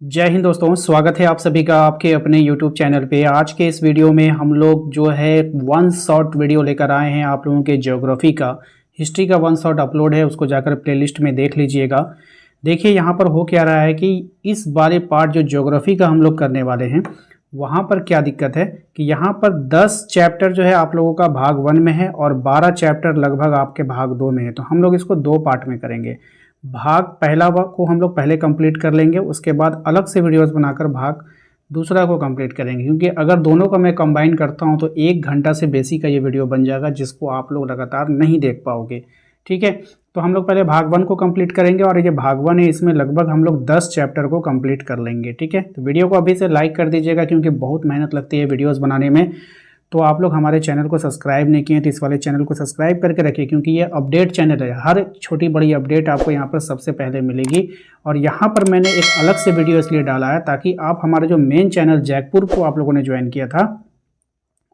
जय हिंद दोस्तों, स्वागत है आप सभी का आपके अपने YouTube चैनल पे। आज के इस वीडियो में हम लोग जो है वन शॉट वीडियो लेकर आए हैं आप लोगों के ज्योग्राफी का। हिस्ट्री का वन शॉट अपलोड है, उसको जाकर प्लेलिस्ट में देख लीजिएगा। देखिए यहाँ पर हो क्या रहा है कि इस वाले पार्ट जो ज्योग्राफी का हम लोग करने वाले हैं, वहाँ पर क्या दिक्कत है कि यहाँ पर 10 चैप्टर जो है आप लोगों का भाग 1 में है और 12 चैप्टर लगभग आपके भाग 2 में है। तो हम लोग इसको 2 पार्ट में करेंगे। भाग पहला को हम लोग पहले कंप्लीट कर लेंगे, उसके बाद अलग से वीडियोस बनाकर भाग दूसरा को कंप्लीट करेंगे। क्योंकि अगर दोनों का मैं कंबाइन करता हूं तो 1 घंटा से बेसी का ये वीडियो बन जाएगा, जिसको आप लोग लगातार नहीं देख पाओगे। ठीक है, तो हम लोग पहले भाग 1 को कंप्लीट करेंगे और ये भाग 1 है, इसमें लगभग हम लोग 10 चैप्टर को कंप्लीट कर लेंगे। ठीक है, तो वीडियो को अभी से लाइक कर दीजिएगा क्योंकि बहुत मेहनत लगती है वीडियोज़ बनाने में। तो आप लोग हमारे चैनल को सब्सक्राइब नहीं किए तो इस वाले चैनल को सब्सक्राइब करके रखिए, क्योंकि ये अपडेट चैनल है। हर छोटी बड़ी अपडेट आपको यहाँ पर सबसे पहले मिलेगी। और यहाँ पर मैंने एक अलग से वीडियो इसलिए डाला है ताकि आप हमारे जो मेन चैनल जयपुर को आप लोगों ने ज्वाइन किया था,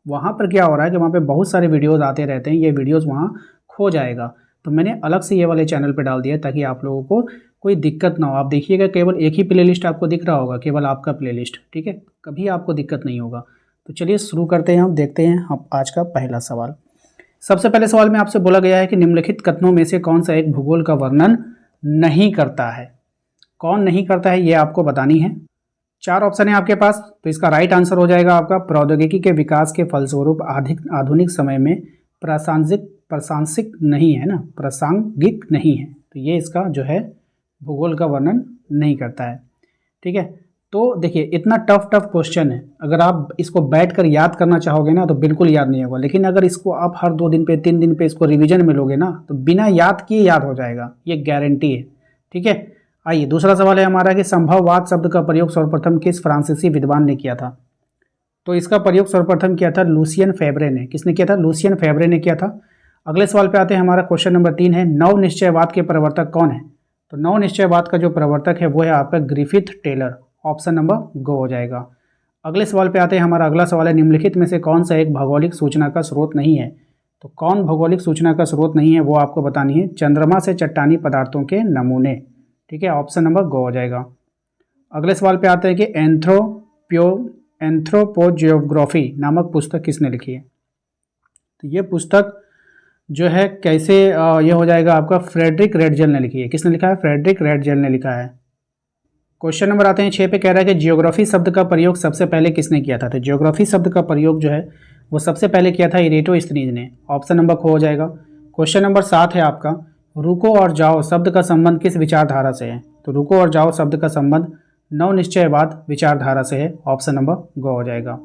वहाँ पर क्या हो रहा है कि वहाँ पर बहुत सारे वीडियोज़ आते रहते हैं, ये वीडियोज़ वहाँ खो जाएगा। तो मैंने अलग से ये वाले चैनल पर डाल दिया ताकि आप लोगों को कोई दिक्कत ना हो। आप देखिएगा केवल एक ही प्लेलिस्ट आपको दिख रहा होगा, केवल आपका प्लेलिस्ट। ठीक है, कभी आपको दिक्कत नहीं होगा। तो चलिए शुरू करते हैं। हम देखते हैं हम आज का पहला सवाल। सबसे पहले सवाल में आपसे बोला गया है कि निम्नलिखित कथनों में से कौन सा एक भूगोल का वर्णन नहीं करता है। कौन नहीं करता है ये आपको बतानी है। 4 ऑप्शन है आपके पास, तो इसका राइट आंसर हो जाएगा आपका प्रौद्योगिकी के विकास के फलस्वरूप आधुनिक समय में प्रासंगिक नहीं है ना, प्रासंगिक नहीं है। तो ये इसका जो है भूगोल का वर्णन नहीं करता है। ठीक है, तो देखिए इतना टफ क्वेश्चन है, अगर आप इसको बैठकर याद करना चाहोगे ना तो बिल्कुल याद नहीं होगा। लेकिन अगर इसको आप हर 2 दिन पे 3 दिन पे इसको रिवीजन में लोगे ना तो बिना याद किए याद हो जाएगा, ये गारंटी है। ठीक है, आइए दूसरा सवाल है हमारा कि संभववाद शब्द का प्रयोग सर्वप्रथम किस फ्रांसीसी विद्वान ने किया था। तो इसका प्रयोग सर्वप्रथम किया था लुसियन फेब्रे ने। किसने किया था? लुसियन फेब्रे ने किया था। अगले सवाल पे आते हैं, हमारा क्वेश्चन नंबर 3 है नव निश्चयवाद के प्रवर्तक कौन है। तो नव निश्चयवाद का जो प्रवर्तक है वो है आपका ग्रिफिथ टेलर। ऑप्शन नंबर गो हो जाएगा। अगले सवाल पे आते हैं, हमारा अगला सवाल है निम्नलिखित में से कौन सा एक भौगोलिक सूचना का स्रोत नहीं है। तो कौन भौगोलिक सूचना का स्रोत नहीं है वो आपको बतानी है। चंद्रमा से चट्टानी पदार्थों के नमूने। ठीक है, ऑप्शन नंबर गो हो जाएगा। अगले सवाल पे आते हैं कि एंथ्रोपोजियोग्राफी नामक पुस्तक किसने लिखी है। तो ये पुस्तक जो है कैसे ये हो जाएगा आपका फ्रेडरिक रेडजेल ने लिखी है। किसने लिखा है? फ्रेडरिक रेडजेल ने लिखा है। क्वेश्चन नंबर आते हैं 6 पे, कह रहा है कि जियोग्राफी शब्द का प्रयोग सबसे पहले किसने किया था। तो जियोग्राफी शब्द का प्रयोग जो है वो सबसे पहले किया था इरेटोस्थनीज ने। ऑप्शन नंबर खो हो जाएगा। क्वेश्चन नंबर 7 है आपका, रुको और जाओ शब्द का संबंध किस विचारधारा से है। तो रुको और जाओ शब्द का संबंध नव निश्चयवाद विचारधारा से है। ऑप्शन नंबर गो हो जाएगा।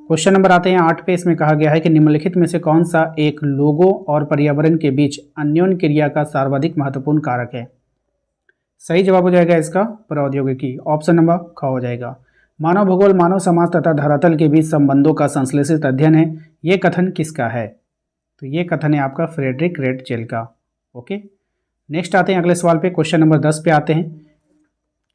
क्वेश्चन नंबर आते हैं 8 पे, इसमें कहा गया है कि निम्नलिखित में से कौन सा एक लोगों और पर्यावरण के बीच अन्योन्य क्रिया का सर्वाधिक महत्वपूर्ण कारक है। सही जवाब हो जाएगा इसका प्रौद्योगिकी। ऑप्शन नंबर ख हो जाएगा। मानव भूगोल मानव समाज तथा धरातल के बीच संबंधों का संश्लेषित अध्ययन है। ये कथन किसका है। तो ये कथन है आपका फ्रेडरिक रेडजेल का। ओके, नेक्स्ट आते हैं अगले सवाल पे। क्वेश्चन नंबर 10 पे आते हैं,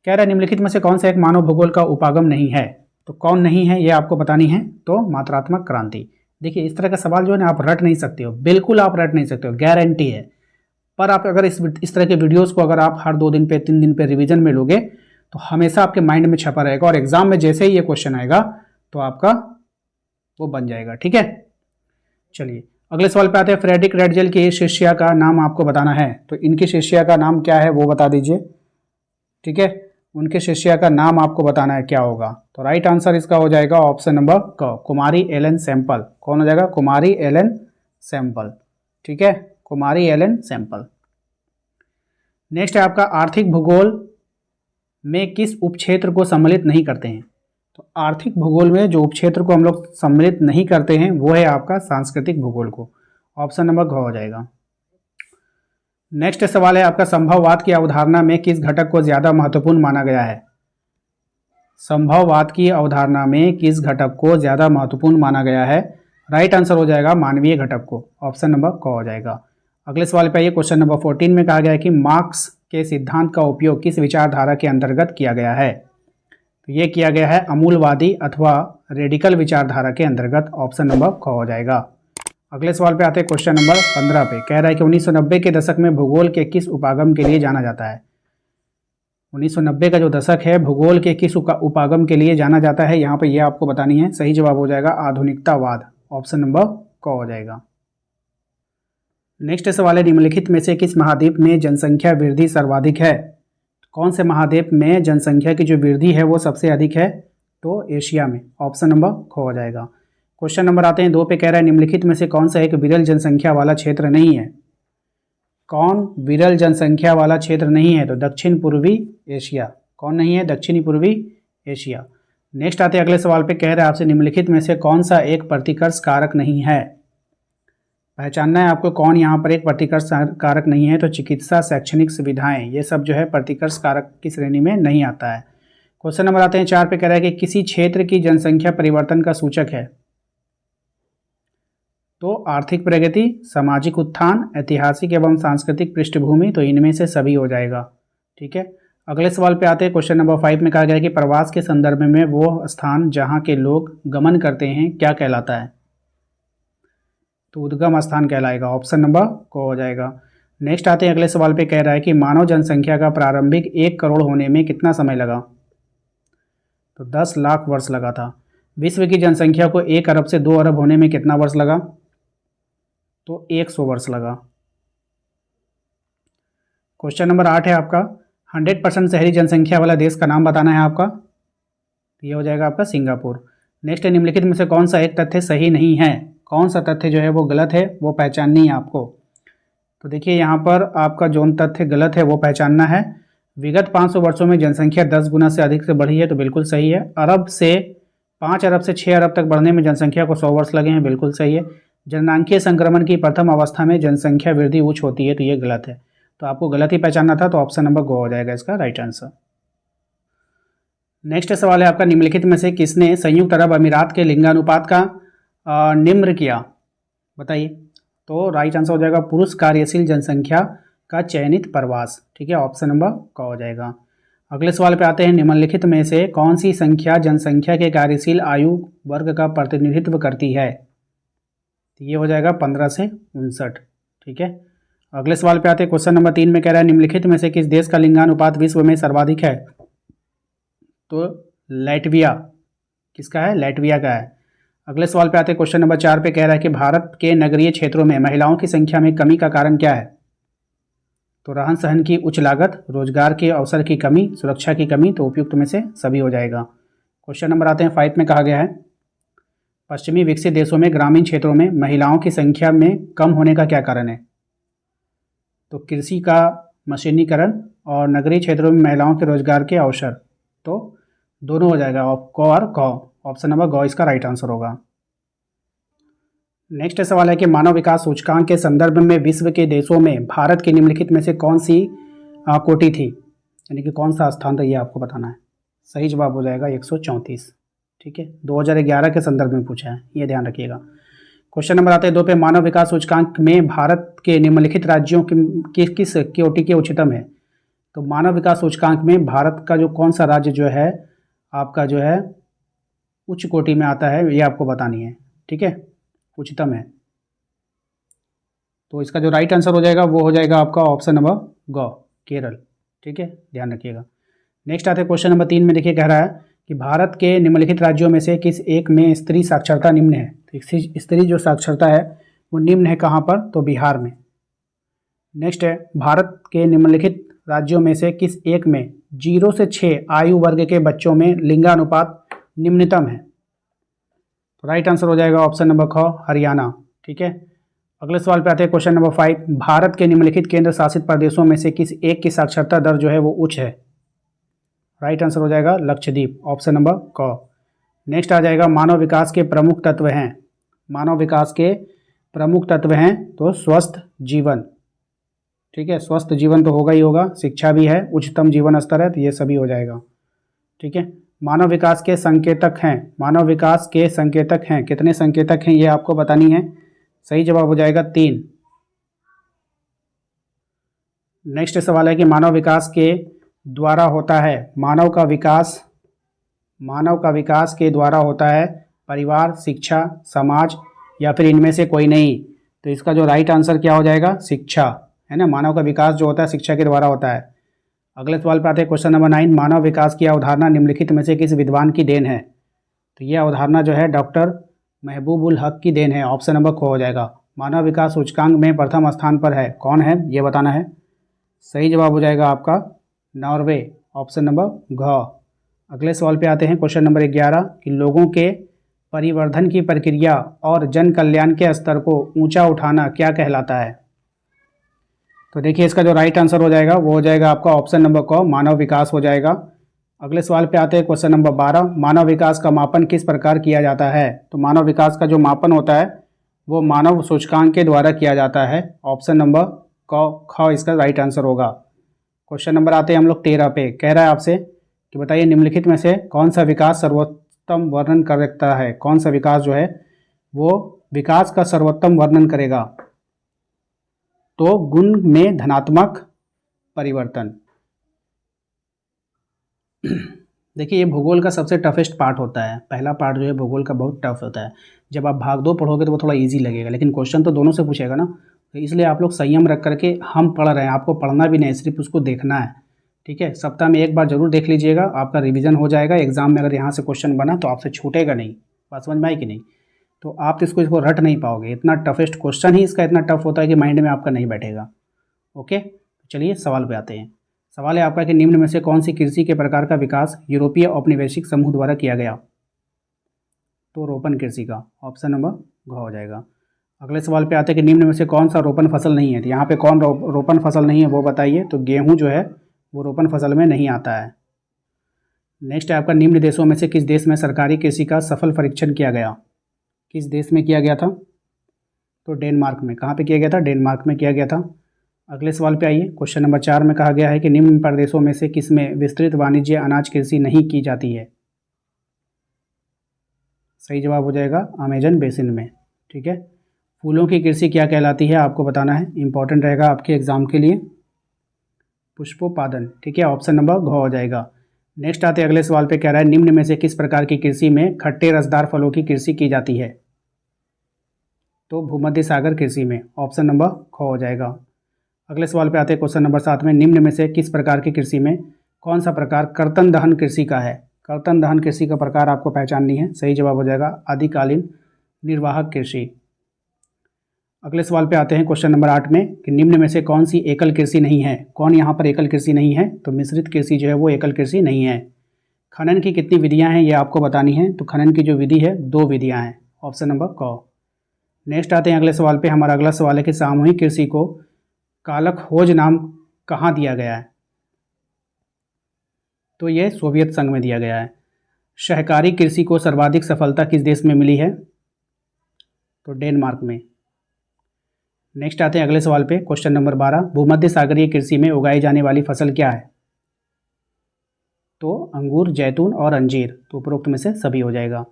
कह रहा है निम्नलिखित में से कौन सा एक मानव भूगोल का उपागम नहीं है। तो कौन नहीं है ये आपको बतानी है। तो मात्रात्मक क्रांति। देखिए इस तरह का सवाल जो है ना आप रट नहीं सकते हो, बिल्कुल आप रट नहीं सकते हो, गारंटी है। पर आप अगर इस तरह के वीडियोस को अगर आप हर 2 दिन पे 3 दिन पे रिवीजन में लोगे तो हमेशा आपके माइंड में छपा रहेगा और एग्जाम में जैसे ही ये क्वेश्चन आएगा तो आपका वो बन जाएगा। ठीक है, चलिए अगले सवाल पे आते हैं। फ्रेडरिक रेडजेल की शिष्या का नाम आपको बताना है। तो इनकी शिष्या का नाम क्या है वो बता दीजिए। ठीक है, उनके शिष्या का नाम आपको बताना है क्या होगा। तो राइट आंसर इसका हो जाएगा ऑप्शन नंबर क, कुमारी एलन सैंपल। कौन हो जाएगा? कुमारी एलन सैंपल। ठीक है, कुमारी एलन सैंपल। नेक्स्ट है आपका आर्थिक भूगोल में किस उपक्षेत्र को सम्मिलित नहीं करते हैं। तो आर्थिक भूगोल में जो उपक्षेत्र को हम लोग सम्मिलित नहीं करते हैं वो है आपका सांस्कृतिक भूगोल को। ऑप्शन नंबर घ हो जाएगा। नेक्स्ट सवाल है आपका संभववाद की अवधारणा में किस घटक को ज्यादा महत्वपूर्ण माना गया है। संभववाद की अवधारणा में किस घटक को ज्यादा महत्वपूर्ण माना गया है। राइट आंसर हो जाएगा मानवीय घटक को। ऑप्शन नंबर क हो जाएगा। अगले सवाल पे आइए। क्वेश्चन नंबर 14 में कहा गया है कि मार्क्स के सिद्धांत का उपयोग किस विचारधारा के अंतर्गत किया गया है। तो ये किया गया है अमूलवादी अथवा रेडिकल विचारधारा के अंतर्गत। ऑप्शन नंबर क हो जाएगा। अगले सवाल पे आते हैं क्वेश्चन नंबर 15 पे, कह रहा है कि 1990 के दशक में भूगोल के किस उपागम के लिए जाना जाता है। 1990 का जो दशक है भूगोल के किस उपागम के लिए जाना जाता है, यहाँ पे ये आपको बतानी है। सही जवाब हो जाएगा आधुनिकतावाद, ऑप्शन नंबर क हो जाएगा। नेक्स्ट सवाल है, निम्नलिखित में से किस महाद्वीप में जनसंख्या वृद्धि सर्वाधिक है? कौन से महाद्वीप में जनसंख्या की जो वृद्धि है वो सबसे अधिक है? तो एशिया में, ऑप्शन नंबर ख हो जाएगा। क्वेश्चन नंबर आते हैं 2 पे, कह रहा है निम्नलिखित में से कौन सा एक विरल जनसंख्या वाला क्षेत्र नहीं है? कौन विरल जनसंख्या वाला क्षेत्र नहीं है? तो दक्षिण पूर्वी एशिया। कौन नहीं है? दक्षिणी पूर्वी एशिया। नेक्स्ट आते हैं अगले सवाल पे, कह रहा है आपसे निम्नलिखित में से कौन सा एक प्रतिकर्ष कारक नहीं है? पहचानना है आपको कौन यहाँ पर एक प्रतिकर्ष कारक नहीं है। तो चिकित्सा, शैक्षणिक सुविधाएं, ये सब जो है प्रतिकर्ष कारक की श्रेणी में नहीं आता है। क्वेश्चन नंबर आते हैं 4 पे, कह रहा है कि किसी क्षेत्र की जनसंख्या परिवर्तन का सूचक है? तो आर्थिक प्रगति, सामाजिक उत्थान, ऐतिहासिक एवं सांस्कृतिक पृष्ठभूमि, तो इनमें से सभी हो जाएगा। ठीक है, अगले सवाल पे आते हैं। क्वेश्चन नंबर 5 में कहा गया है कि प्रवास के संदर्भ में वो स्थान जहाँ के लोग गमन करते हैं क्या कहलाता है? तो उद्गम स्थान कहलाएगा, ऑप्शन नंबर को हो जाएगा। नेक्स्ट आते हैं अगले सवाल पे, कह रहा है कि मानव जनसंख्या का प्रारंभिक 1 करोड़ होने में कितना समय लगा? तो 10 लाख वर्ष लगा था। विश्व की जनसंख्या को 1 अरब से 2 अरब होने में कितना वर्ष लगा? तो 100 वर्ष लगा। क्वेश्चन नंबर 8 है आपका, 100% शहरी जनसंख्या वाला देश का नाम बताना है आपका। ये हो जाएगा आपका सिंगापुर। नेक्स्ट है, निम्नलिखित में से कौन सा एक तथ्य सही नहीं है? कौन सा तथ्य जो है वो गलत है, वो पहचाननी है आपको। तो देखिए यहाँ पर आपका जो तथ्य गलत है वो पहचानना है। विगत 500 वर्षों में जनसंख्या 10 गुना से अधिक से बढ़ी है, तो बिल्कुल सही है। 5 अरब से 6 अरब तक बढ़ने में जनसंख्या को 100 वर्ष लगे हैं, बिल्कुल सही है। जननांकीय संक्रमण की प्रथम अवस्था में जनसंख्या वृद्धि उच्च होती है, तो ये गलत है। तो आपको गलत ही पहचानना था, तो ऑप्शन नंबर गो हो जाएगा इसका राइट आंसर। नेक्स्ट सवाल है आपका, निम्नलिखित में से किसने संयुक्त अरब अमीरात के लिंगानुपात का निम्न किया? बताइए। तो राइट आंसर हो जाएगा पुरुष कार्यशील जनसंख्या का चयनित प्रवास। ठीक है, ऑप्शन नंबर क हो जाएगा। अगले सवाल पे आते हैं, निम्नलिखित में से कौन सी संख्या जनसंख्या के कार्यशील आयु वर्ग का प्रतिनिधित्व करती है? तो ये हो जाएगा 15 से 59। ठीक है, अगले सवाल पे आते हैं। क्वेश्चन नंबर 3 में कह रहा है निम्नलिखित में से किस देश का लिंगानुपात विश्व में सर्वाधिक है? तो लैटविया। किसका है? लैटविया का है। अगले सवाल पे आते हैं। क्वेश्चन नंबर 4 पे कह रहा है कि भारत के नगरीय क्षेत्रों में महिलाओं की संख्या में कमी का कारण क्या है? तो रहन सहन की उच्च लागत, रोजगार के अवसर की कमी, सुरक्षा की कमी, तो उपयुक्त में से सभी हो जाएगा। क्वेश्चन नंबर आते हैं 5 में कहा गया है पश्चिमी विकसित देशों में ग्रामीण क्षेत्रों में महिलाओं की संख्या में कम होने का क्या कारण है? तो कृषि का मशीनीकरण और नगरीय क्षेत्रों में महिलाओं के रोजगार के अवसर, तो दोनों हो जाएगा, क और क। ऑप्शन नंबर ग इसका राइट आंसर होगा। नेक्स्ट सवाल है कि मानव विकास सूचकांक के संदर्भ में विश्व के देशों में भारत के निम्नलिखित में से कौन सी कोटि थी, यानी कि कौन सा स्थान था, ये आपको बताना है। सही जवाब हो जाएगा 134। ठीक है, 2011 के संदर्भ में पूछा है, ये ध्यान रखिएगा। क्वेश्चन नंबर आता है 2 पे, मानव विकास सूचकांक में भारत के निम्नलिखित राज्यों की किस कोटि के उच्चतम है? तो मानव विकास सूचकांक में भारत का जो कौन सा राज्य जो है आपका जो है उच्च कोटि में आता है, ये आपको बतानी है। ठीक है, उच्चतम है, तो इसका जो राइट आंसर हो जाएगा वो हो जाएगा आपका ऑप्शन नंबर ग, केरल। ठीक है, ध्यान रखिएगा। नेक्स्ट आते हैं क्वेश्चन नंबर 3 में, देखिए कह रहा है कि भारत के निम्नलिखित राज्यों में से किस एक में स्त्री साक्षरता निम्न है? तो स्त्री जो साक्षरता है वो निम्न है कहाँ पर? तो बिहार में। नेक्स्ट है, भारत के निम्नलिखित राज्यों में से किस एक में 0 से 6 आयु वर्ग के बच्चों में लिंगानुपात निम्नतम है? तो राइट आंसर हो जाएगा ऑप्शन नंबर ख, हरियाणा। ठीक है, अगले सवाल पे आते हैं क्वेश्चन नंबर 5, भारत के निम्नलिखित केंद्र शासित प्रदेशों में से किस एक की साक्षरता दर जो है वो उच्च है? राइट आंसर हो जाएगा लक्षद्वीप, ऑप्शन नंबर क। नेक्स्ट आ जाएगा, मानव विकास के प्रमुख तत्व हैं। मानव विकास के प्रमुख तत्व हैं तो स्वस्थ जीवन। ठीक है, स्वस्थ जीवन तो होगा ही होगा, शिक्षा भी है, उच्चतम जीवन स्तर है, तो ये सभी हो जाएगा। ठीक है, मानव विकास के संकेतक हैं। मानव विकास के संकेतक हैं, कितने संकेतक हैं ये आपको बतानी है। सही जवाब हो जाएगा 3। नेक्स्ट सवाल है कि मानव विकास के द्वारा होता है, मानव का विकास के द्वारा होता है परिवार, शिक्षा, समाज या फिर इनमें से कोई नहीं? तो इसका जो राइट आंसर क्या हो जाएगा? शिक्षा, है ना। मानव का विकास जो होता है शिक्षा के द्वारा होता है। अगले सवाल पे आते हैं क्वेश्चन नंबर 9, मानव विकास की अवधारणा निम्नलिखित में से किस विद्वान की देन है? तो ये अवधारणा जो है डॉक्टर महबूबुल हक की देन है। ऑप्शन नंबर ख हो जाएगा। मानव विकास सूचकांक में प्रथम स्थान पर है, कौन है ये बताना है। सही जवाब हो जाएगा आपका नॉर्वे, ऑप्शन नंबर घ। अगले सवाल पे आते हैं क्वेश्चन नंबर 11 कि लोगों के परिवर्धन की प्रक्रिया और जन कल्याण के स्तर को ऊंचा उठाना क्या कहलाता है? तो देखिए इसका जो राइट आंसर हो जाएगा वो हो जाएगा आपका ऑप्शन नंबर क, मानव विकास हो जाएगा। अगले सवाल पे आते हैं क्वेश्चन नंबर 12, मानव विकास का मापन किस प्रकार किया जाता है? तो मानव विकास का जो मापन होता है वो मानव सूचकांक के द्वारा किया जाता है। ऑप्शन नंबर ख इसका राइट आंसर होगा। क्वेश्चन नंबर आते हैं हम लोग 13 पे, कह रहा है आपसे कि बताइए निम्नलिखित में से कौन सा विकास सर्वोत्तम वर्णन करता है? कौन सा विकास जो है वो विकास का सर्वोत्तम वर्णन करेगा? तो गुण में धनात्मक परिवर्तन। देखिए ये भूगोल का सबसे टफेस्ट पार्ट होता है। पहला पार्ट जो है भूगोल का बहुत टफ होता है। जब आप भाग दो पढ़ोगे तो वो थोड़ा इजी लगेगा, लेकिन क्वेश्चन तो दोनों से पूछेगा ना, तो इसलिए आप लोग संयम रख करके, हम पढ़ रहे हैं, आपको पढ़ना भी नहीं, सिर्फ उसको देखना है। ठीक है, सप्ताह में एक बार जरूर देख लीजिएगा, आपका रिवीजन हो जाएगा। एग्जाम में अगर यहाँ से क्वेश्चन बना तो आपसे छूटेगा नहीं। बात समझ में आई कि नहीं? तो आप इसको रट नहीं पाओगे। इतना टफेस्ट क्वेश्चन ही इसका इतना टफ होता है कि माइंड में आपका नहीं बैठेगा। ओके, चलिए सवाल पे आते हैं। सवाल है आपका कि निम्न में से कौन सी कृषि के प्रकार का विकास यूरोपीय औपनिवेशिक समूह द्वारा किया गया? तो रोपण कृषि का, ऑप्शन नंबर घ हो जाएगा। अगले सवाल पे आते हैं कि निम्न में से कौन सा रोपण फसल नहीं है? तो यहाँ पे कौन रोपण फसल नहीं है वो बताइए। तो गेहूँ जो है वो रोपण फसल में नहीं आता है। नेक्स्ट है आपका निम्न देशों में से किस देश में सरकारी कृषि का सफल परीक्षण किया गया? किस देश में किया गया था? तो डेनमार्क में। कहाँ पे किया गया था? डेनमार्क में किया गया था। अगले सवाल पे आइए, क्वेश्चन नंबर 4 में कहा गया है कि निम्न प्रदेशों में से किस में विस्तृत वाणिज्य अनाज कृषि नहीं की जाती है? सही जवाब हो जाएगा अमेजन बेसिन में। ठीक है, फूलों की कृषि क्या कहलाती है आपको बताना है, इंपॉर्टेंट रहेगा आपके एग्जाम के लिए। पुष्पोत्पादन। ठीक है, ऑप्शन नंबर घ हो जाएगा। नेक्स्ट आते अगले सवाल पे, कह रहा है निम्न में से किस प्रकार की कृषि में खट्टे रसदार फलों की कृषि की जाती है? तो भूमध्य सागर कृषि में, ऑप्शन नंबर ख हो जाएगा। अगले सवाल पे आते हैं क्वेश्चन नंबर 7 में, निम्न में से किस प्रकार की कृषि में कौन सा प्रकार कर्तन दहन कृषि का है? कर्तन दहन कृषि का प्रकार आपको पहचाननी है। सही जवाब हो जाएगा आदिकालीन निर्वाहक कृषि। अगले सवाल पे आते हैं क्वेश्चन नंबर 8 में कि निम्न में से कौन सी एकल कृषि नहीं है? कौन यहाँ पर एकल कृषि नहीं है? तो मिश्रित कृषि जो है वो एकल कृषि नहीं है। खनन की कितनी विधियाँ हैं ये आपको बतानी है। तो खनन की जो विधि है 2 विधियाँ हैं, ऑप्शन नंबर क। नेक्स्ट आते हैं अगले सवाल पे, हमारा अगला सवाल है कि सामूहिक कृषि को कालखोज नाम कहाँ दिया गया है? तो ये सोवियत संघ में दिया गया है। सहकारी कृषि को सर्वाधिक सफलता किस देश में मिली है? तो डेनमार्क में। नेक्स्ट आते हैं अगले सवाल पे, क्वेश्चन नंबर 12, भूमध्य सागरीय कृषि में उगाई जाने वाली फसल क्या है? तो अंगूर, जैतून और अंजीर। तो उपरोक्त में से सभी हो जाएगा।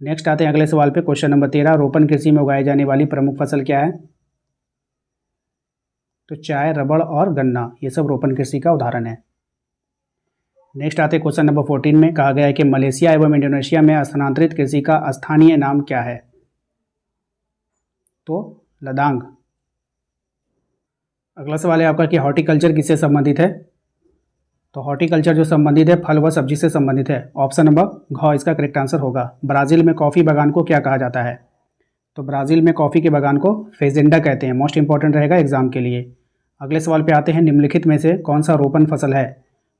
नेक्स्ट आते हैं अगले सवाल पे, क्वेश्चन नंबर 13, रोपण कृषि में उगाई जाने वाली प्रमुख फसल क्या है? तो चाय, रबड़ और गन्ना, ये सब रोपण कृषि का उदाहरण है। नेक्स्ट आते क्वेश्चन नंबर 14 में, कहा गया है कि मलेशिया एवं इंडोनेशिया में स्थानांतरित कृषि का स्थानीय नाम क्या है? तो लदांग। अगला सवाल है आपका कि हॉर्टिकल्चर किससे संबंधित है? तो हॉर्टिकल्चर जो संबंधित है फल व सब्जी से संबंधित है। ऑप्शन नंबर घ इसका करेक्ट आंसर होगा। ब्राज़ील में कॉफ़ी बागान को क्या कहा जाता है? तो ब्राज़ील में कॉफ़ी के बागान को फेजेंडा कहते हैं। मोस्ट इंपॉर्टेंट रहेगा एग्जाम के लिए। अगले सवाल पे आते हैं, निम्नलिखित में से कौन सा रोपण फसल है?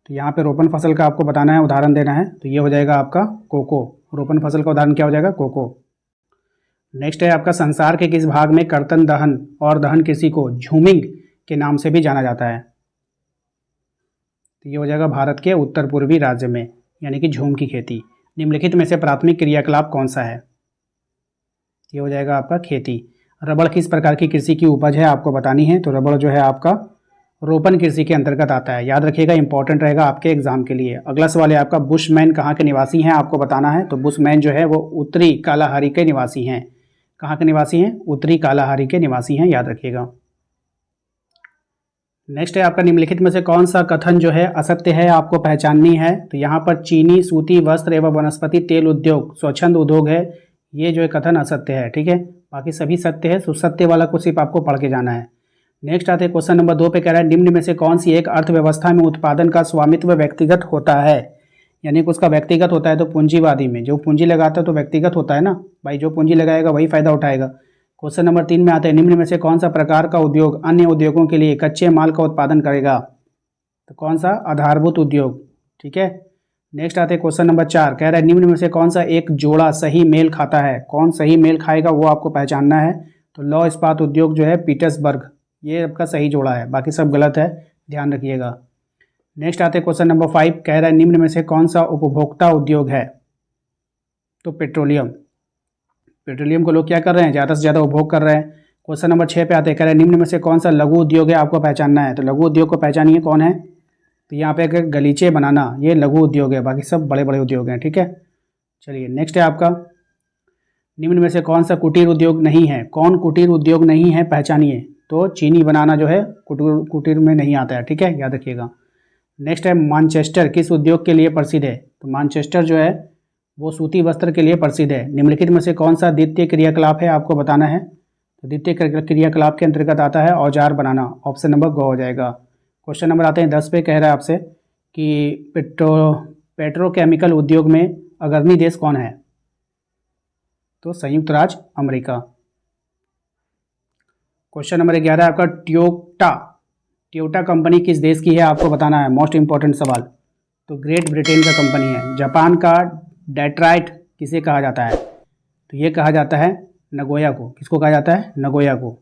तो यहाँ पे रोपण फसल का आपको बताना है, उदाहरण देना है। तो ये हो जाएगा आपका कोको। रोपण फसल का उदाहरण क्या हो जाएगा? कोको। नेक्स्ट है आपका, संसार के किस भाग में कर्तन दहन और दहन कृषि को झूमिंग के नाम से भी जाना जाता है? तो ये हो जाएगा भारत के उत्तर पूर्वी राज्य में, यानी कि झूम की खेती। निम्नलिखित में से प्राथमिक क्रियाकलाप कौन सा है? ये हो जाएगा आपका खेती। रबड़ किस प्रकार की कृषि की उपज है आपको बतानी है। तो रबड़ जो है आपका रोपण कृषि के अंतर्गत आता है। याद रखिएगा, इंपॉर्टेंट रहेगा आपके एग्जाम के लिए। अगला सवाल है आपका, बुशमैन कहाँ के निवासी हैं आपको बताना है। तो बुशमैन जो है वो उत्तरी कालाहारी के निवासी हैं। कहाँ के निवासी हैं? उत्तरी कालाहारी के निवासी हैं, याद रखिएगा। नेक्स्ट है आपका, निम्नलिखित में से कौन सा कथन जो है असत्य है आपको पहचाननी है। तो यहाँ पर चीनी, सूती वस्त्र एवं वनस्पति तेल उद्योग स्वच्छंद उद्योग है, ये जो है कथन असत्य है। ठीक है, बाकी सभी सत्य है। सत्य वाला को सिर्फ आपको पढ़ के जाना है। नेक्स्ट आते हैं क्वेश्चन नंबर 2 पे, कह रहा है निम्न में से कौन सी एक अर्थव्यवस्था में उत्पादन का स्वामित्व व्यक्तिगत होता है, यानी कि उसका व्यक्तिगत होता है। तो पूंजीवादी में जो पूंजी लगाता है तो व्यक्तिगत होता है ना भाई, जो पूंजी लगाएगा वही फायदा उठाएगा। क्वेश्चन नंबर 3 में आते हैं निम्न में से कौन सा प्रकार का उद्योग अन्य उद्योगों के लिए कच्चे माल का उत्पादन करेगा, तो कौन सा, आधारभूत उद्योग। ठीक है। नेक्स्ट आते हैं क्वेश्चन नंबर 4, कह रहा है निम्न में से कौन सा एक जोड़ा सही मेल खाता है, कौन सही मेल खाएगा वो आपको पहचानना है। तो लौह इस्पात उद्योग जो है पीटर्सबर्ग, ये आपका सही जोड़ा है, बाकी सब गलत है, ध्यान रखिएगा। नेक्स्ट आते हैं क्वेश्चन नंबर 5, कह रहा है निम्न में से कौन सा उपभोक्ता उद्योग है, तो पेट्रोलियम। पेट्रोलियम को लोग क्या कर रहे हैं, ज़्यादा से ज़्यादा उपभोग कर रहे हैं। क्वेश्चन नंबर 6 पे आते हैं, कह रहे हैं निम्न में से कौन सा लघु उद्योग है, आपको पहचानना है। तो लघु उद्योग को पहचानिए कौन है, तो यहाँ पे अगर गलीचे बनाना ये लघु उद्योग है, बाकी सब बड़े बड़े उद्योग हैं। ठीक है, चलिए नेक्स्ट है आपका, निम्न में से कौन सा कुटीर उद्योग नहीं है, कौन कुटीर उद्योग नहीं है पहचानिए। तो चीनी बनाना जो है कुटीर में नहीं आता है। ठीक है, याद रखिएगा। नेक्स्ट है मानचेस्टर किस उद्योग के लिए प्रसिद्ध है, तो मानचेस्टर जो है वो सूती वस्त्र के लिए प्रसिद्ध है। निम्नलिखित में से कौन सा द्वितीय क्रियाकलाप है, आपको बताना है। तो द्वितीय क्रियाकलाप के अंतर्गत आता है औजार बनाना, ऑप्शन नंबर ग हो जाएगा। क्वेश्चन नंबर आते हैं 10 पे, कह रहा है आपसे कि पेट्रोकेमिकल उद्योग में अग्रणी देश कौन है, तो संयुक्त राज्य अमेरिका। क्वेश्चन नंबर 11 आपका टोयोटा कंपनी किस देश की है, आपको बताना है, मोस्ट इंपॉर्टेंट सवाल। तो ग्रेट ब्रिटेन का कंपनी है। जापान का डेट्राइट किसे कहा जाता है, तो ये कहा जाता है नगोया को। किसको कहा जाता है, नगोया को।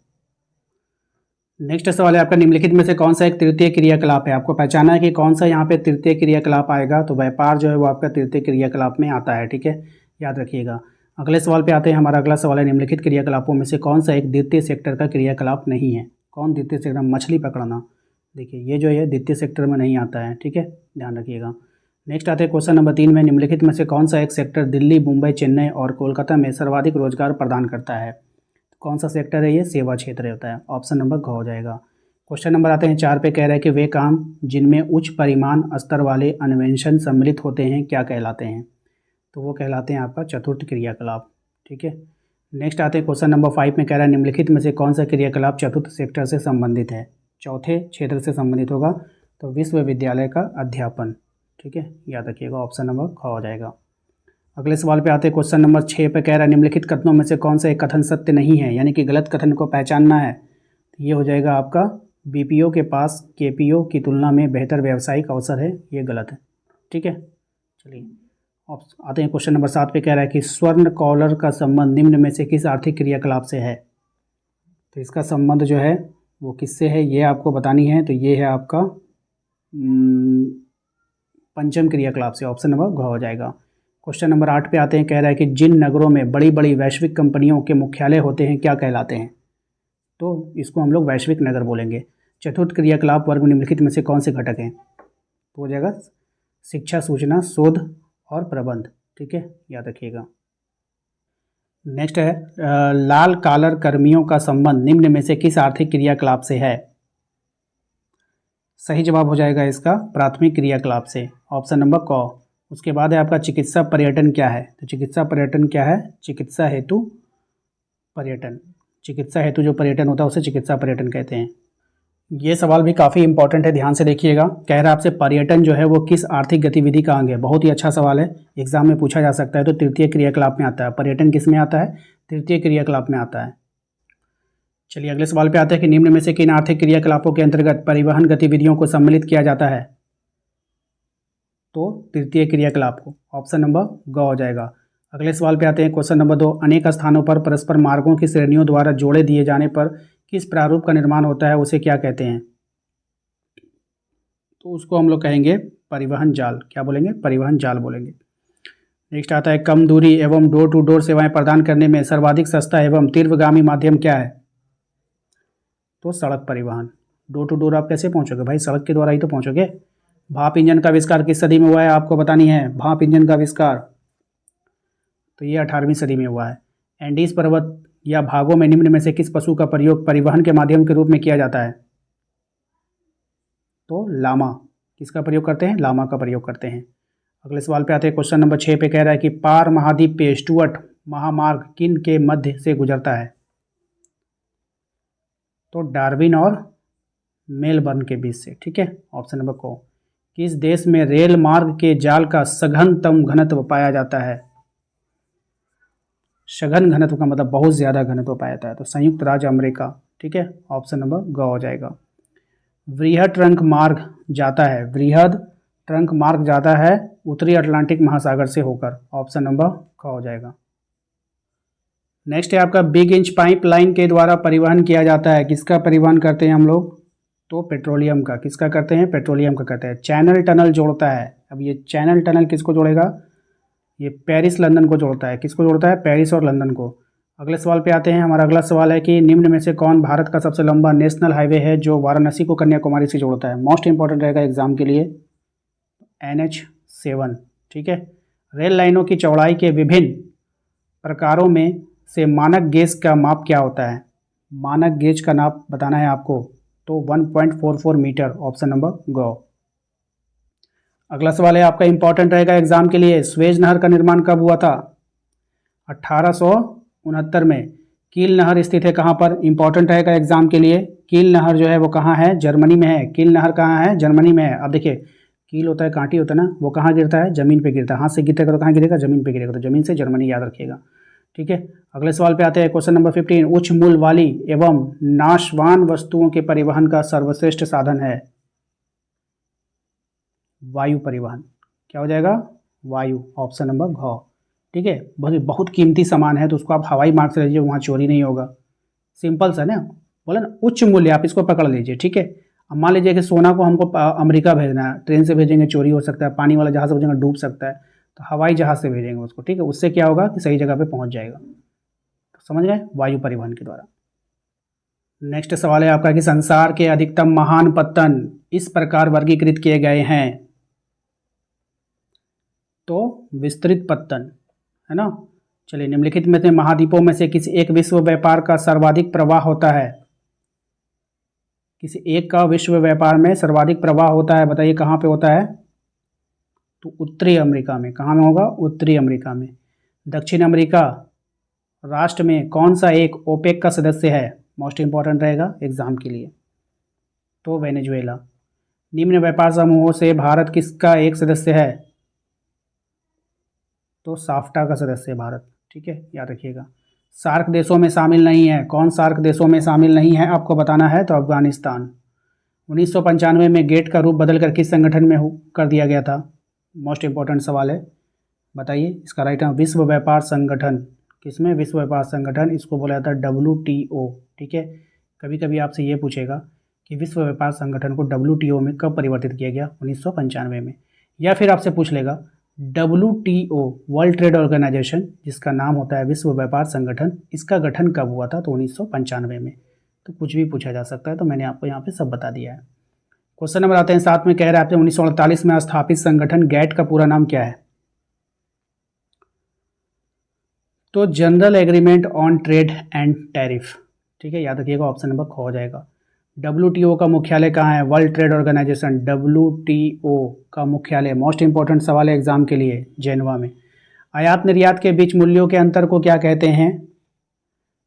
नेक्स्ट सवाल है आपका, निम्नलिखित में से कौन सा एक तृतीय क्रियाकलाप है, आपको पहचाना है कि कौन सा यहाँ पे तृतीय क्रियाकलाप आएगा। तो व्यापार जो है वो आपका तृतीय क्रियाकलाप में आता है। ठीक है, याद रखिएगा। अगले सवाल पे आते हैं, हमारा अगला सवाल है निम्नलिखित क्रियाकलापों में से कौन सा एक द्वितीय सेक्टर का क्रियाकलाप नहीं है। कौन द्वितीय सेक्टर, मछली पकड़ना, देखिए ये जो है द्वितीय सेक्टर में नहीं आता है। ठीक है, ध्यान रखिएगा। नेक्स्ट आते हैं क्वेश्चन नंबर 3 में, निम्नलिखित में से कौन सा एक सेक्टर दिल्ली, मुंबई, चेन्नई और कोलकाता में सर्वाधिक रोजगार प्रदान करता है। कौन सा सेक्टर है, ये सेवा क्षेत्र होता है, ऑप्शन नंबर घ हो जाएगा। क्वेश्चन नंबर आते हैं 4 पे, कह रहा है कि वे काम जिनमें उच्च परिमाण स्तर वाले अन्वेषण सम्मिलित होते हैं क्या कहलाते हैं, तो वो कहलाते हैं आपका चतुर्थ क्रियाकलाप। ठीक है। नेक्स्ट आते हैं क्वेश्चन नंबर 5 में, कह रहा है निम्नलिखित में से कौन सा क्रियाकलाप चतुर्थ सेक्टर से संबंधित है, चौथे क्षेत्र से संबंधित होगा। तो विश्वविद्यालय का अध्यापन। ठीक है, याद रखिएगा, ऑप्शन नंबर ख हो जाएगा। अगले सवाल पे आते हैं क्वेश्चन नंबर 6 पे, कह रहा है निम्नलिखित कथनों में से कौन सा एक कथन सत्य नहीं है, यानी कि गलत कथन को पहचानना है। तो ये हो जाएगा आपका बीपीओ के पास केपीओ की तुलना में बेहतर व्यावसायिक अवसर है, ये गलत है। ठीक है, चलिए आते हैं क्वेश्चन नंबर 7 पे, कह रहा है कि स्वर्ण कॉलर का संबंध निम्न में से किस आर्थिक क्रियाकलाप से है। तो इसका संबंध जो है वो किससे है, ये आपको बतानी है। तो ये है आपका पंचम क्रियाकलाप से, ऑप्शन नंबर घ हो जाएगा। क्वेश्चन नंबर 8 पे आते हैं, कह रहा है कि जिन नगरों में बड़ी बड़ी वैश्विक कंपनियों के मुख्यालय होते हैं क्या कहलाते हैं। तो इसको हम लोग वैश्विक नगर बोलेंगे। चतुर्थ क्रियाकलाप वर्ग में निम्नलिखित में से कौन से घटक हैं, तो हो जाएगा शिक्षा, सूचना, शोध और प्रबंध। ठीक है, याद रखिएगा। नेक्स्ट है लाल कॉलर कर्मियों का संबंध निम्न में से किस आर्थिक क्रियाकलाप से है। सही जवाब हो जाएगा इसका प्राथमिक क्रियाकलाप से, ऑप्शन नंबर क। उसके बाद है आपका चिकित्सा पर्यटन क्या है। तो चिकित्सा पर्यटन क्या है, चिकित्सा हेतु पर्यटन। चिकित्सा हेतु जो पर्यटन होता है उसे चिकित्सा पर्यटन कहते हैं। ये सवाल भी काफ़ी इंपॉर्टेंट है, ध्यान से देखिएगा। कह रहा है आपसे पर्यटन जो है वो किस आर्थिक गतिविधि का अंग है। बहुत ही अच्छा सवाल है, एग्जाम में पूछा जा सकता है। तो तृतीय क्रियाकलाप में आता है। पर्यटन किस में आता है, तृतीय क्रियाकलाप में आता है। चलिए अगले सवाल पे आते हैं कि निम्न में से किन आर्थिक क्रियाकलापों के अंतर्गत परिवहन गतिविधियों को सम्मिलित किया जाता है। तो तृतीय क्रियाकलाप को, ऑप्शन नंबर ग हो जाएगा। अगले सवाल पे आते हैं क्वेश्चन नंबर 2, अनेक स्थानों पर परस्पर मार्गों की श्रेणियों द्वारा जोड़े दिए जाने पर किस प्रारूप का निर्माण होता है, उसे क्या कहते हैं। तो उसको हम लोग कहेंगे परिवहन जाल। क्या बोलेंगे, परिवहन जाल बोलेंगे। नेक्स्ट आता है कम दूरी एवं डोर टू डोर सेवाएं प्रदान करने में सर्वाधिक सस्ता एवं तीव्रगामी माध्यम क्या है। तो सड़क परिवहन। डोर टू डोर आप कैसे पहुंचोगे भाई, सड़क के द्वारा ही तो पहुंचोगे। भाप इंजन का आविष्कार किस सदी में हुआ है, आपको बतानी है। भाप इंजन का आविष्कार तो ये 18वीं सदी में हुआ है। एंडीज पर्वत या भागों में निम्न में से किस पशु का प्रयोग परिवहन के माध्यम के रूप में किया जाता है। तो लामा। किसका प्रयोग करते हैं, लामा का प्रयोग करते हैं। अगले सवाल पे आते हैं क्वेश्चन नंबर 6 पे, कह रहा है कि पार महाद्वीप पे स्टुअर्ट महामार्ग किन के मध्य से गुजरता है। तो डार्विन और मेलबर्न के बीच से, ठीक है। ऑप्शन नंबर को, किस देश में रेल मार्ग के जाल का सघनतम घनत्व पाया जाता है? सघन घनत्व का मतलब बहुत ज़्यादा घनत्व पाया जाता है, तो संयुक्त राज्य अमेरिका, ठीक है। ऑप्शन नंबर ग हो जाएगा। वृहद ट्रंक मार्ग जाता है, वृहद ट्रंक मार्ग जाता है उत्तरी अटलांटिक महासागर से होकर, ऑप्शन नंबर क हो जाएगा। नेक्स्ट है आपका बिग इंच पाइपलाइन के द्वारा परिवहन किया जाता है, किसका परिवहन करते हैं हम लोग? तो पेट्रोलियम का। किसका करते हैं? पेट्रोलियम का करते हैं। चैनल टनल जोड़ता है, अब ये चैनल टनल किसको जोड़ेगा? ये पेरिस लंदन को जोड़ता है। किसको जोड़ता है? पेरिस और लंदन को। अगले सवाल पे आते हैं। हमारा अगला सवाल है कि निम्न में से कौन भारत का सबसे लंबा नेशनल हाईवे है जो वाराणसी को कन्याकुमारी से जोड़ता है? मोस्ट इंपॉर्टेंट रहेगा एग्जाम के लिए, NH7, ठीक है। रेल लाइनों की चौड़ाई के विभिन्न प्रकारों में से मानक गेज का माप क्या होता है? मानक गेज का नाप बताना है आपको, तो 1.44 मीटर, ऑप्शन नंबर ग। अगला सवाल है आपका इंपॉर्टेंट रहेगा एग्जाम के लिए। स्वेज नहर का निर्माण कब हुआ था? 1869 में। कील नहर स्थित है कहाँ पर? इंपॉर्टेंट रहेगा एग्जाम के लिए। कील नहर जो है वो कहाँ है? जर्मनी में है। कील नहर कहाँ है? जर्मनी में है। अब देखिए, कील होता है, कांटी होता है ना, वो कहाँ गिरता है? जमीन पे गिरता है। हाथ से गिरेगा तो कहाँ गिरेगा? जमीन पे गिरेगा, तो जमीन से जर्मनी याद रखिएगा, ठीक है। अगले सवाल पे आते हैं, क्वेश्चन नंबर 15। उच्च मूल्य वाली एवं नाशवान वस्तुओं के परिवहन का सर्वश्रेष्ठ साधन है? वायु परिवहन। क्या हो जाएगा? वायु, ऑप्शन नंबर घ, ठीक है। बहुत कीमती सामान है तो उसको आप हवाई मार्ग से लीजिए, वहाँ चोरी नहीं होगा। सिंपल सा ना, बोला ना, उच्च मूल्य, आप इसको पकड़ लीजिए, ठीक है। अब मान लीजिए कि सोना को हमको अमेरिका भेजना है, ट्रेन से भेजेंगे चोरी हो सकता है, पानी वाला जहाज से भेजेंगे डूब सकता है, तो हवाई जहाज से भेजेंगे उसको, ठीक है। उससे क्या होगा कि सही जगह पे पहुंच जाएगा। तो समझ गए, वायु परिवहन के द्वारा। नेक्स्ट सवाल है आपका कि संसार के अधिकतम महान पत्तन इस प्रकार वर्गीकृत किए गए हैं, तो विस्तृत पत्तन, है ना। चलिए, निम्नलिखित में से महाद्वीपों में से किसी एक विश्व व्यापार का सर्वाधिक प्रवाह होता है? किसी एक का विश्व व्यापार में सर्वाधिक प्रवाह होता है, बताइए कहाँ पे होता है? तो उत्तरी अमेरिका में। कहाँ में होगा? उत्तरी अमेरिका में। दक्षिण अमेरिका राष्ट्र में कौन सा एक ओपेक का सदस्य है? मोस्ट इंपॉर्टेंट रहेगा एग्जाम के लिए, तो वेनेजुएला। निम्न व्यापार समूहों से भारत किसका एक सदस्य है? तो साफ्टा का सदस्य है भारत, ठीक है, याद रखिएगा। सार्क देशों में शामिल नहीं है, कौन सार्क देशों में शामिल नहीं है आपको बताना है? तो अफगानिस्तान। 1995 में गेट का रूप बदलकर किस संगठन में कर दिया गया था? मोस्ट इंपॉर्टेंट सवाल है, बताइए इसका राइट आंसर। विश्व व्यापार संगठन। किसमें? विश्व व्यापार संगठन, इसको बोला जाता है WTO, ठीक है। कभी कभी आपसे ये पूछेगा कि विश्व व्यापार संगठन को WTO में कब परिवर्तित किया गया? 1995 में। या फिर आपसे पूछ लेगा WTO, वर्ल्ड ट्रेड ऑर्गेनाइजेशन, जिसका नाम होता है विश्व व्यापार संगठन, इसका गठन कब हुआ था? तो 1995 में। तो कुछ भी पूछा जा सकता है, तो मैंने आपको यहाँ पे सब बता दिया है। क्वेश्चन नंबर आते हैं 7 में, कह रहे हैं आपने 1948 में स्थापित संगठन गैट का पूरा नाम क्या है? तो general agreement on trade and tariff, ठीक है, याद रखिएगा, ऑप्शन नंबर ख हो जाएगा। WTO का मुख्यालय कहाँ है? वर्ल्ड ट्रेड ऑर्गेनाइजेशन, WTO का मुख्यालय, मोस्ट इंपॉर्टेंट सवाल है एग्जाम के लिए, जेनेवा में। आयात निर्यात के बीच मूल्यों के अंतर को क्या कहते हैं?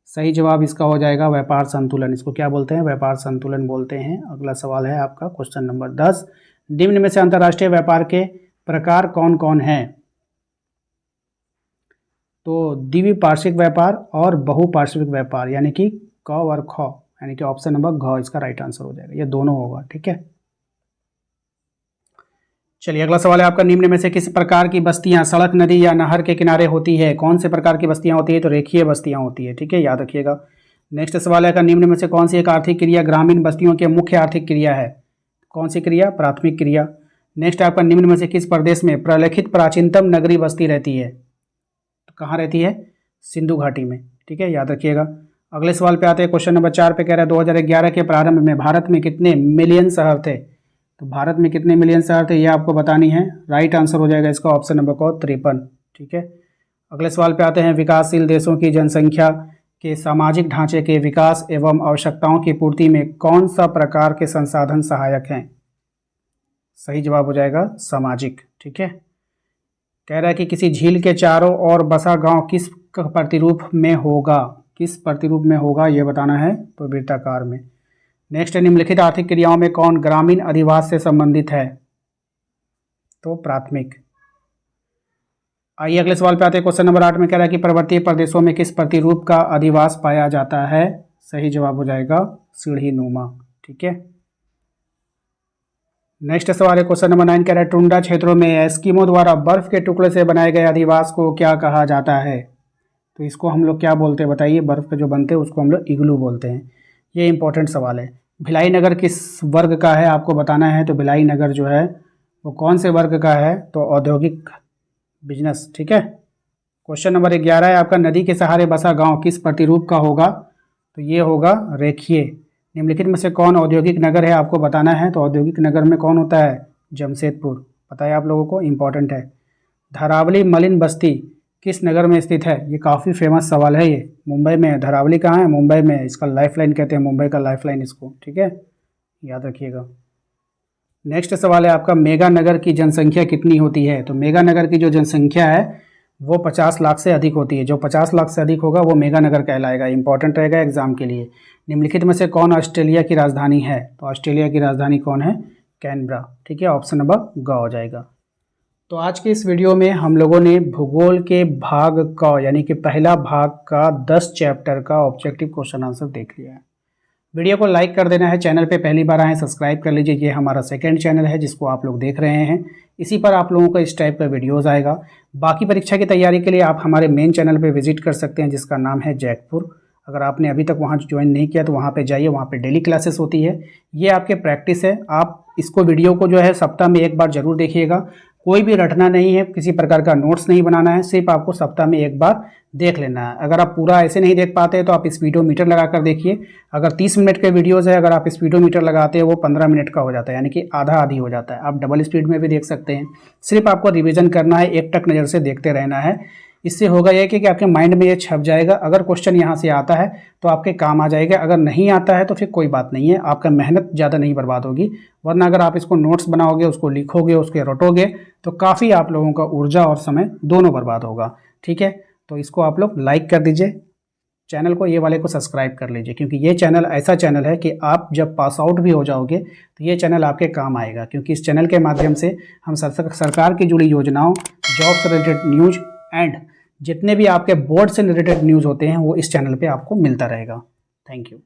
सही जवाब इसका हो जाएगा व्यापार संतुलन। इसको क्या बोलते हैं? व्यापार संतुलन बोलते हैं। अगला सवाल है आपका क्वेश्चन नंबर 10। निम्न में से अंतर्राष्ट्रीय व्यापार के प्रकार कौन कौन हैं? तो द्विपार्श्विक व्यापार और बहुपार्श्विक व्यापार, यानी कि क और ख, यानी कि ऑप्शन नंबर घ इसका राइट आंसर हो जाएगा, ये दोनों होगा, ठीक है। चलिए, अगला सवाल है आपका, निम्न में से किस प्रकार की बस्तियां सड़क, नदी या नहर के किनारे होती है? कौन से प्रकार की बस्तियां होती है? तो रेखीय बस्तियां होती है, ठीक है, याद रखिएगा। नेक्स्ट सवाल है, निम्न में से कौन सी एक आर्थिक क्रिया ग्रामीण बस्तियों की मुख्य आर्थिक क्रिया है? कौन सी क्रिया? प्राथमिक क्रिया। नेक्स्ट आपका, निम्न में से किस प्रदेश में प्रलेखित प्राचीनतम नगरीय बस्ती रहती है? तो कहाँ रहती है? सिंधु घाटी में, ठीक है, याद रखिएगा। अगले सवाल पे आते हैं, क्वेश्चन नंबर 4 पे कह रहा है 2011 के प्रारंभ में भारत में कितने मिलियन शहर थे? तो भारत में कितने मिलियन शहर थे ये आपको बतानी है। राइट आंसर हो जाएगा इसका ऑप्शन नंबर को 53, ठीक है। अगले सवाल पे आते हैं, विकासशील देशों की जनसंख्या के सामाजिक ढांचे के विकास एवं आवश्यकताओं की पूर्ति में कौन सा प्रकार के संसाधन सहायक हैं? सही जवाब हो जाएगा सामाजिक, ठीक है। कह रहा है कि किसी झील के चारों ओर बसा गांव किस प्रतिरूप में होगा? किस प्रतिरूप में होगा ये बताना है, तो वृत्ताकार में। नेक्स्ट, निम्नलिखित आर्थिक क्रियाओं में कौन ग्रामीण अधिवास से संबंधित है? तो प्राथमिक। आइए अगले सवाल पे आते हैं। क्वेश्चन नंबर 8 में कह रहा है कि पर्वतीय प्रदेशों में किस प्रतिरूप का अधिवास पाया जाता है? सही जवाब हो जाएगा सीढ़ी नुमा। ठीक है। नेक्स्ट सवाल है क्वेश्चन नंबर 9 कह रहा है टुंड्रा क्षेत्रों में एस्किमो द्वारा बर्फ के टुकड़े से बनाए गए अधिवास को क्या कहा जाता है? तो इसको हम लोग क्या बोलते हैं बताइए? बर्फ के जो बनते हैं उसको हम लोग इग्लू बोलते हैं। ये इंपॉर्टेंट सवाल है। भिलाई नगर किस वर्ग का है आपको बताना है। तो भिलाई नगर जो है वो कौन से वर्ग का है? तो औद्योगिक बिजनेस। ठीक है। क्वेश्चन नंबर 11 है आपका नदी के सहारे बसा गांव किस प्रतिरूप का होगा? तो ये होगा रेखीय। निम्नलिखित में से कौन औद्योगिक नगर है आपको बताना है। तो औद्योगिक नगर में कौन होता है? जमशेदपुर। पता है आप लोगों को, इंपॉर्टेंट है। धरावली मलिन बस्ती किस नगर में स्थित है? ये काफ़ी फेमस सवाल है। ये मुंबई में है। धरावली कहाँ है? मुंबई में है। इसका लाइफलाइन कहते हैं, मुंबई का लाइफलाइन इसको। ठीक है, याद रखिएगा। नेक्स्ट सवाल है आपका मेगा नगर की जनसंख्या कितनी होती है? तो मेगा नगर की जो जनसंख्या है वो 50 लाख से अधिक होती है। जो 50 लाख से अधिक होगा वो मेगा नगर कहलाएगा। इंपॉर्टेंट रहेगा एग्जाम के लिए। निम्नलिखित में से कौन ऑस्ट्रेलिया की राजधानी है? तो ऑस्ट्रेलिया की राजधानी कौन है? कैनबरा। ठीक है, ऑप्शन नंबर ग हो जाएगा। तो आज के इस वीडियो में हम लोगों ने भूगोल के भाग का यानी कि पहला भाग का 10 चैप्टर का ऑब्जेक्टिव क्वेश्चन आंसर देख लिया है। वीडियो को लाइक कर देना है। चैनल पे पहली बार आए सब्सक्राइब कर लीजिए। ये हमारा सेकंड चैनल है जिसको आप लोग देख रहे हैं। इसी पर आप लोगों को इस टाइप का वीडियोस आएगा। बाकी परीक्षा की तैयारी के लिए आप हमारे मेन चैनल पे विजिट कर सकते हैं जिसका नाम है जैकपुर। अगर आपने अभी तक वहाँ ज्वाइन नहीं किया तो वहाँ पे जाइए, वहाँ पे डेली क्लासेस होती है। ये आपके प्रैक्टिस है। आप इसको वीडियो को जो है सप्ताह में एक बार जरूर देखिएगा। कोई भी रटना नहीं है, किसी प्रकार का नोट्स नहीं बनाना है, सिर्फ आपको सप्ताह में एक बार देख लेना है। अगर आप पूरा ऐसे नहीं देख पाते तो आप इस वीडियो मीटर लगा कर देखिए। अगर 30 मिनट के वीडियोस है, अगर आप इस वीडियो मीटर लगाते हैं वो 15 मिनट का हो जाता है, यानी कि आधा आधी हो जाता है। आप डबल स्पीड में भी देख सकते हैं। सिर्फ आपको रिविजन करना है, एक टक नज़र से देखते रहना है। इससे होगा यह कि आपके माइंड में ये छप जाएगा। अगर क्वेश्चन यहाँ से आता है तो आपके काम आ जाएगा, अगर नहीं आता है तो फिर कोई बात नहीं है, आपका मेहनत ज़्यादा नहीं बर्बाद होगी। वरना अगर आप इसको नोट्स बनाओगे, उसको लिखोगे, उसके रटोगे तो काफ़ी आप लोगों का ऊर्जा और समय दोनों बर्बाद होगा। ठीक है, तो इसको आप लोग लाइक कर दीजिए, चैनल को ये वाले को सब्सक्राइब कर लीजिए, क्योंकि ये चैनल ऐसा चैनल है कि आप जब पास आउट भी हो जाओगे तो ये चैनल आपके काम आएगा। क्योंकि इस चैनल के माध्यम से हम सरकार की जुड़ी योजनाओं, जॉब से रिलेटेड न्यूज़ एंड जितने भी आपके बोर्ड से रिलेटेड न्यूज़ होते हैं वो इस चैनल पे आपको मिलता रहेगा। Thank you.